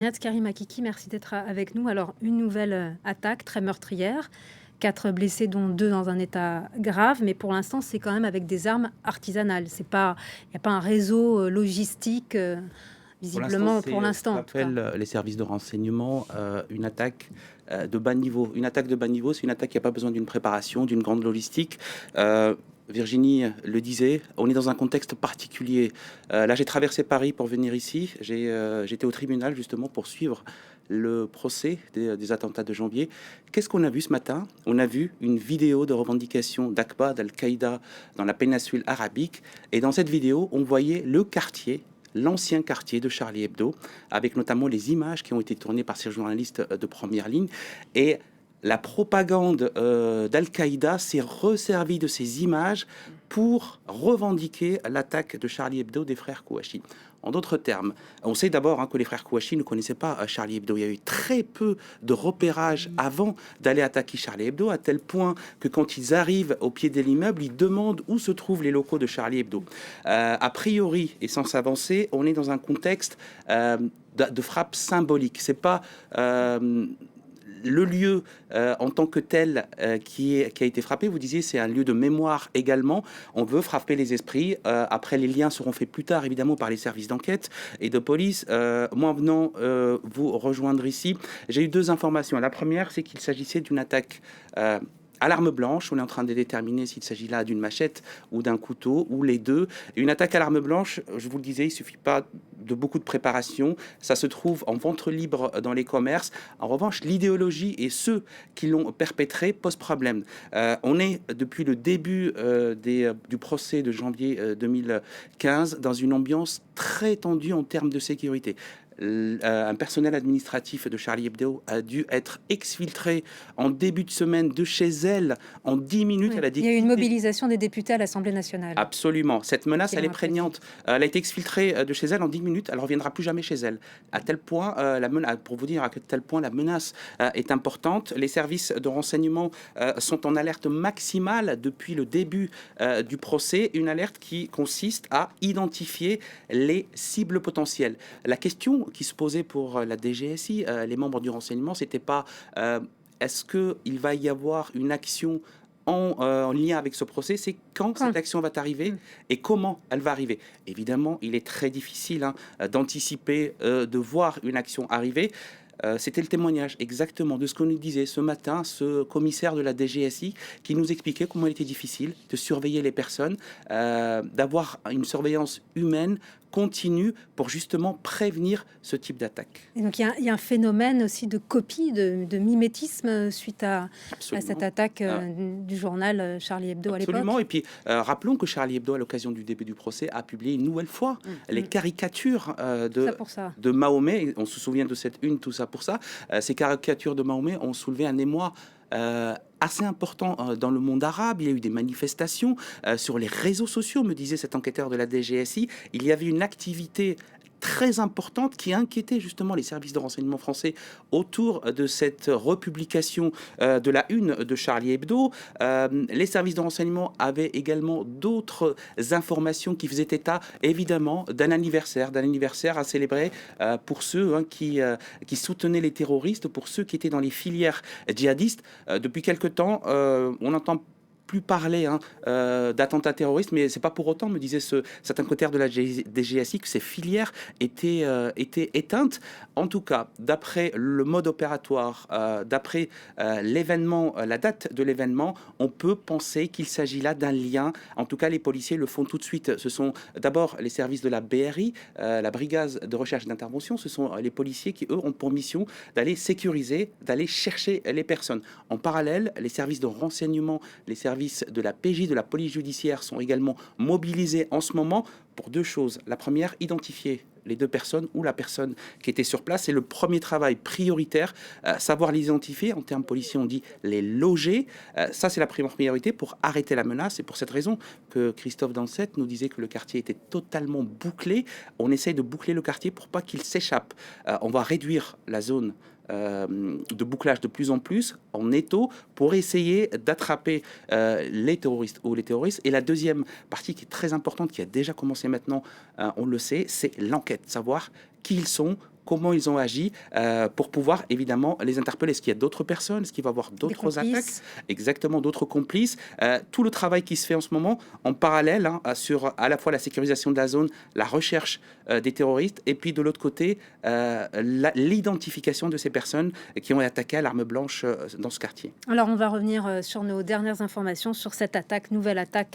Nihat Karim Akiki, merci d'être avec nous. Alors, une nouvelle attaque très meurtrière, 4 blessés, dont 2 dans un état grave, mais pour l'instant, c'est quand même avec des armes artisanales. C'est pas, il n'y a pas un réseau logistique, Pour l'instant, visiblement, pour c'est ce l'instant en tout cas. qu'appellent les services de renseignement une attaque de bas niveau. Une attaque de bas niveau, c'est une attaque qui n'a pas besoin d'une préparation, d'une grande logistique. Virginie le disait, on est dans un contexte particulier. Là, j'ai traversé Paris pour venir ici. J'étais au tribunal justement pour suivre le procès des attentats de janvier. Qu'est-ce qu'on a vu ce matin? On a vu une vidéo de revendication d'Aqba, d'Al-Qaïda dans la péninsule arabique. Et dans cette vidéo, on voyait le quartier, l'ancien quartier de Charlie Hebdo, avec notamment les images qui ont été tournées par ces journalistes de première ligne. Et la propagande d'Al-Qaïda s'est resservie de ces images pour revendiquer l'attaque de Charlie Hebdo des frères Kouachi. En d'autres termes, on sait d'abord que les frères Kouachi ne connaissaient pas Charlie Hebdo. Il y a eu très peu de repérage avant d'aller attaquer Charlie Hebdo, à tel point que quand ils arrivent au pied de l'immeuble, ils demandent où se trouvent les locaux de Charlie Hebdo. A priori, et sans s'avancer, on est dans un contexte de frappe symbolique. C'est pas le lieu en tant que tel qui a été frappé. Vous disiez c'est un lieu de mémoire également. On veut frapper les esprits. Après, les liens seront faits plus tard, évidemment, par les services d'enquête et de police. Moi, venant vous rejoindre ici, j'ai eu 2 informations. La première, c'est qu'il s'agissait d'une attaque à l'arme blanche. On est en train de déterminer s'il s'agit là d'une machette ou d'un couteau, ou les deux. Et une attaque à l'arme blanche, je vous le disais, il ne suffit pas de beaucoup de préparation. Ça se trouve en vente libre dans les commerces. En revanche, l'idéologie et ceux qui l'ont perpétré posent problème. On est, depuis le début du procès de janvier 2015, dans une ambiance très tendue en termes de sécurité. Un personnel administratif de Charlie Hebdo a dû être exfiltré en début de semaine de chez elle en 10 minutes. Oui. Elle a dit Il y a eu une quitter. mobilisation des députés à l'Assemblée nationale Absolument. Cette menace, qui elle l'ont est appréciée. prégnante. Elle a été exfiltrée de chez elle en 10 minutes. Elle ne reviendra plus jamais chez elle. À tel point, pour vous dire à quel point la menace est importante, les services de renseignement sont en alerte maximale depuis le début du procès. Une alerte qui consiste à identifier les cibles potentielles. La question qui se posait pour la DGSI, les membres du renseignement, c'était pas est-ce qu'il va y avoir une action en lien avec ce procès, c'est quand Quand? cette action va arriver et comment elle va arriver. Évidemment, il est très difficile d'anticiper, de voir une action arriver. C'était le témoignage exactement de ce qu'on nous disait ce matin, ce commissaire de la DGSI qui nous expliquait comment il était difficile de surveiller les personnes, d'avoir une surveillance humaine continue pour justement prévenir ce type d'attaque. Et donc il y a un phénomène aussi de copie, de mimétisme suite à cette Absolument. attaque Euh, du journal Charlie Hebdo à Absolument. l'époque. Et puis, rappelons que Charlie Hebdo, à l'occasion du début du procès, a publié une nouvelle fois les Mm. caricatures Tout ça pour ça. de Mahomet. On se souvient de cette une, tout ça pour ça. Ces caricatures de Mahomet ont soulevé un émoi assez important dans le monde arabe. Il y a eu des manifestations sur les réseaux sociaux, me disait cet enquêteur de la DGSI. Il y avait une activité très importante qui inquiétait justement les services de renseignement français autour de cette republication de la une de Charlie Hebdo. Les services de renseignement avaient également d'autres informations qui faisaient état évidemment d'un anniversaire à célébrer pour ceux qui soutenaient les terroristes, pour ceux qui étaient dans les filières djihadistes. Depuis quelque temps, on entend plus parler d'attentats terroristes, mais c'est pas pour autant, me disait cet enquêteur de la DGSI, que ces filières étaient éteintes. En tout cas, d'après le mode opératoire, d'après l'événement, la date de l'événement, on peut penser qu'il s'agit là d'un lien. En tout cas, les policiers le font tout de suite. Ce sont d'abord les services de la BRI, la brigade de recherche et d'intervention. Ce sont les policiers qui, eux, ont pour mission d'aller sécuriser, d'aller chercher les personnes. En parallèle, les services de renseignement, les services de la PJ, de la police judiciaire sont également mobilisés en ce moment pour 2 choses. La première, identifier les 2 personnes ou la personne qui était sur place. C'est le premier travail prioritaire, savoir les identifier. En termes policiers, on dit les loger. Ça, c'est la première priorité pour arrêter la menace. C'est pour cette raison que Christophe Dansette nous disait que le quartier était totalement bouclé. On essaye de boucler le quartier pour pas qu'il s'échappe. On va réduire la zone de bouclage de plus en plus en étau pour essayer d'attraper les terroristes ou les terroristes. Et la deuxième partie qui est très importante, qui a déjà commencé maintenant, on le sait, c'est l'enquête, savoir qui ils sont, comment ils ont agi pour pouvoir évidemment les interpeller. Est-ce qu'il y a d'autres personnes? Est-ce qu'il va y avoir d'autres attaques? Exactement, d'autres complices. Tout le travail qui se fait en ce moment en parallèle sur à la fois la sécurisation de la zone, la recherche des terroristes et puis de l'autre côté l'identification de ces personnes qui ont été attaquées à l'arme blanche dans ce quartier. Alors on va revenir sur nos dernières informations sur cette attaque, nouvelle attaque